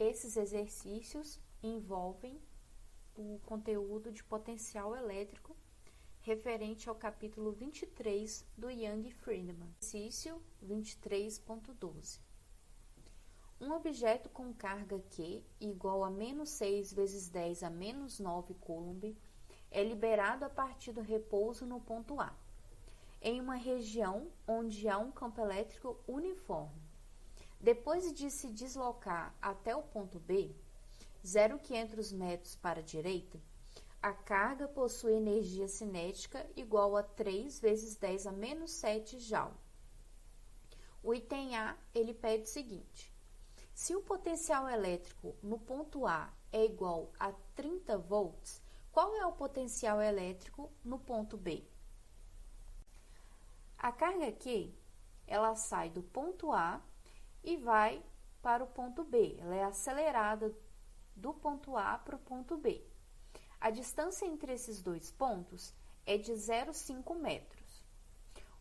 esses exercícios envolvem o conteúdo de potencial elétrico referente ao capítulo 23 do Young e Friedman. Exercício 23.12. Um objeto com carga Q igual a menos 6 vezes 10 a menos 9 coulomb é liberado a partir do repouso no ponto A, em uma região onde há um campo elétrico uniforme. Depois de se deslocar até o ponto B, 0,500 metros para a direita, a carga possui energia cinética igual a 3 vezes 10 a menos 7 Joule. O item A, ele pede o seguinte: se o potencial elétrico no ponto A é igual a 30 volts, qual é o potencial elétrico no ponto B? A carga aqui, ela sai do ponto A e vai para o ponto B. Ela é acelerada do ponto A para o ponto B. A distância entre esses dois pontos é de 0,5 metros.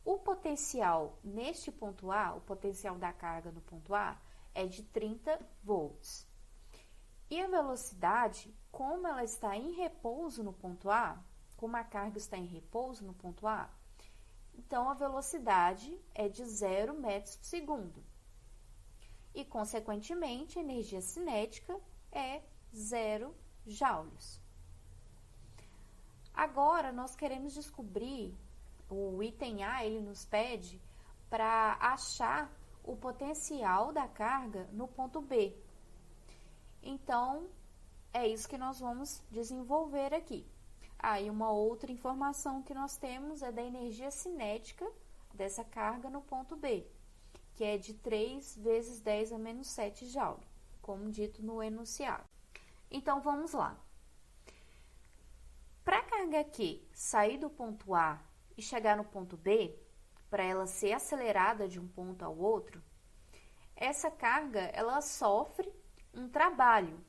O potencial neste ponto A, o potencial da carga no ponto A, é de 30 volts. E a velocidade, como ela está em repouso no ponto A, como a carga está em repouso no ponto A, então a velocidade é de 0 metros por segundo. E, consequentemente, a energia cinética é 0 joules. Agora, nós queremos descobrir, o item A, ele nos pede para achar o potencial da carga no ponto B. Então, é isso que nós vamos desenvolver aqui. E uma outra informação que nós temos é da energia cinética dessa carga no ponto B, que é de 3 vezes 10 a menos 7 Joule, como dito no enunciado. Então, vamos lá. Para a carga Q sair do ponto A e chegar no ponto B, para ela ser acelerada de um ponto ao outro, essa carga, ela sofre um trabalho.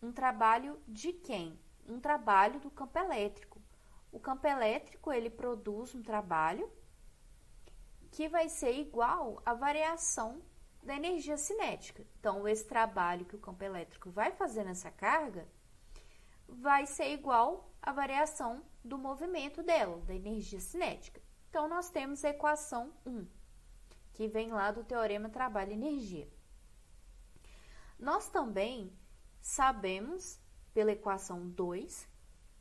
Um trabalho de quem? Um trabalho do campo elétrico. O campo elétrico, ele produz um trabalho que vai ser igual à variação da energia cinética. Então, esse trabalho que o campo elétrico vai fazer nessa carga vai ser igual à variação do movimento dela, da energia cinética. Então, nós temos a equação 1, que vem lá do teorema trabalho-energia. Nós também sabemos, pela equação 2,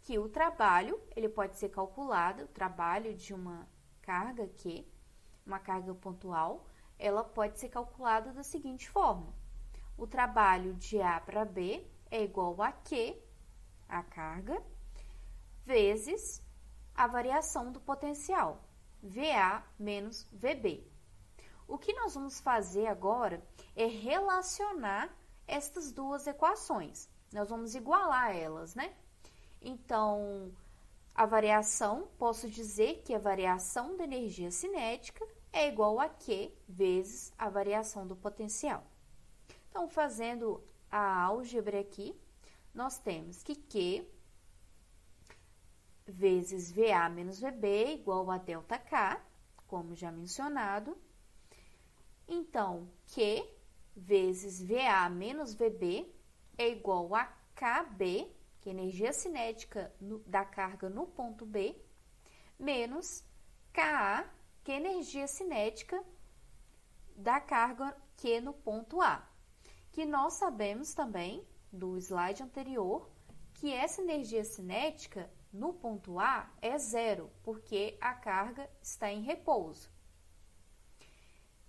que o trabalho, ele pode ser calculado, o trabalho de uma carga Q, uma carga pontual, ela pode ser calculada da seguinte forma: o trabalho de A para B é igual a Q, a carga, vezes a variação do potencial, VA menos VB. O que nós vamos fazer agora é relacionar estas duas equações. Nós vamos igualar elas, né? Então, a variação, posso dizer que a variação da energia cinética é igual a Q vezes a variação do potencial. Então, fazendo a álgebra aqui, nós temos que Q vezes VA menos VB é igual a ΔK, como já mencionado. Então, Q vezes VA menos VB é igual a KB, que é a energia cinética da carga no ponto B, menos KA, que é a energia cinética da carga Q no ponto A. Que nós sabemos também, do slide anterior, que essa energia cinética no ponto A é zero, porque a carga está em repouso.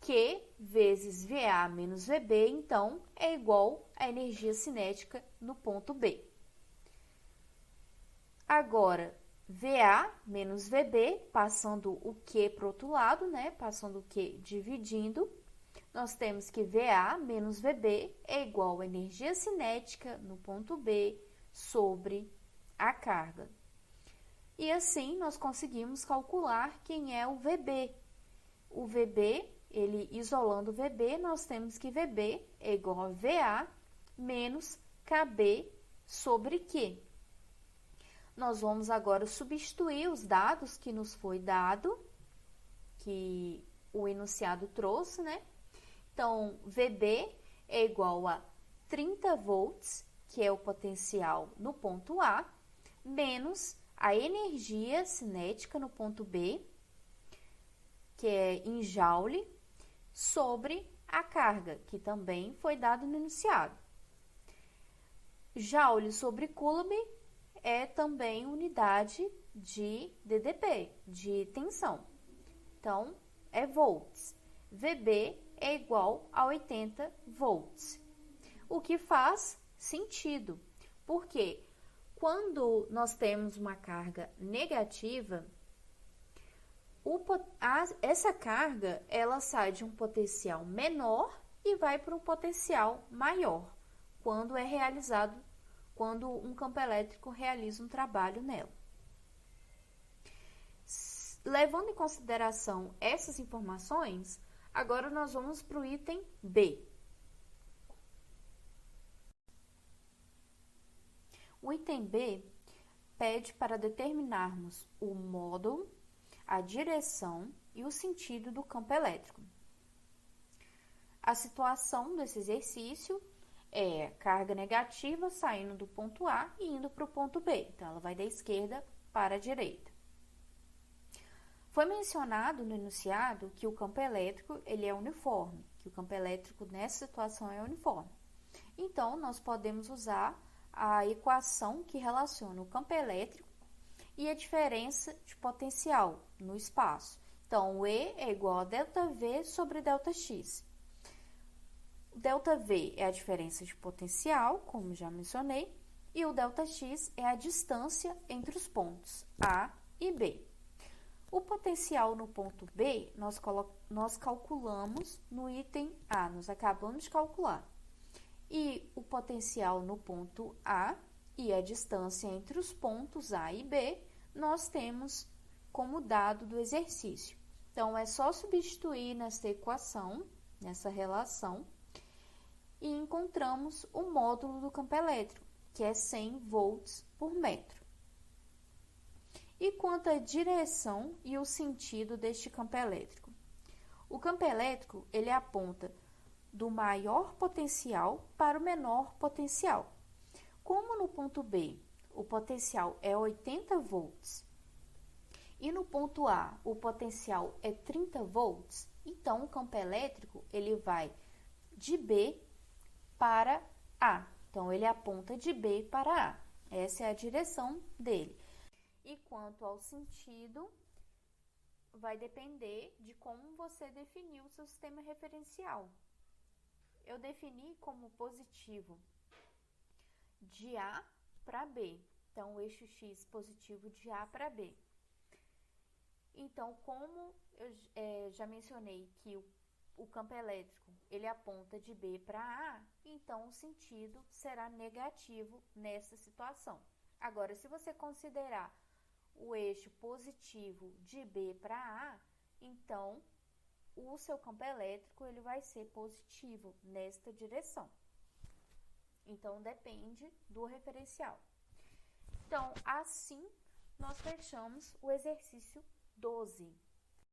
Q vezes VA menos VB, então, é igual à energia cinética no ponto B. Agora, VA menos VB, passando o Q para o outro lado, né? Passando o Q dividindo, nós temos que VA menos VB é igual à energia cinética no ponto B sobre a carga. E assim, nós conseguimos calcular quem é o VB. O VB, ele isolando o VB, nós temos que VB é igual a VA menos KB sobre Q. Nós vamos agora substituir os dados que nos foi dado, que o enunciado trouxe, né? Então, VB é igual a 30 volts, que é o potencial no ponto A, menos a energia cinética no ponto B, que é em joule, sobre a carga, que também foi dado no enunciado. Joule sobre Coulomb é também unidade de DDP, de tensão. Então, é volts. VB é igual a 80 volts. O que faz sentido, porque quando nós temos uma carga negativa, essa carga ela sai de um potencial menor e vai para um potencial maior, quando um campo elétrico realiza um trabalho nela. Levando em consideração essas informações, agora nós vamos para o item B. O item B pede para determinarmos o módulo, a direção e o sentido do campo elétrico. A situação desse exercício é carga negativa saindo do ponto A e indo para o ponto B. Então, ela vai da esquerda para a direita. Foi mencionado no enunciado que o campo elétrico ele é uniforme, que o campo elétrico nessa situação é uniforme. Então, nós podemos usar a equação que relaciona o campo elétrico e a diferença de potencial no espaço. Então, o E é igual a ΔV sobre ΔX. ΔV é a diferença de potencial, como já mencionei, e o ΔX é a distância entre os pontos A e B. O potencial no ponto B, nós calculamos no item A, nós acabamos de calcular. E o potencial no ponto A e a distância entre os pontos A e B, nós temos como dado do exercício. Então, é só substituir nessa equação, nessa relação, e encontramos o módulo do campo elétrico, que é 100 volts por metro. E quanto à direção e o sentido deste campo elétrico? O campo elétrico, ele aponta do maior potencial para o menor potencial. Como no ponto B, o potencial é 80 volts, e no ponto A, o potencial é 30 volts, então o campo elétrico, ele vai de B para A. Então, ele aponta de B para A. Essa é a direção dele. E quanto ao sentido, vai depender de como você definiu o seu sistema referencial. Eu defini como positivo de A para B. Então, o eixo X positivo de A para B. Então, como eu já mencionei que o campo elétrico ele aponta de B para A, então o sentido será negativo nessa situação. Agora, se você considerar o eixo positivo de B para A, então o seu campo elétrico ele vai ser positivo nesta direção. Então, depende do referencial. Então, assim, nós fechamos o exercício 12.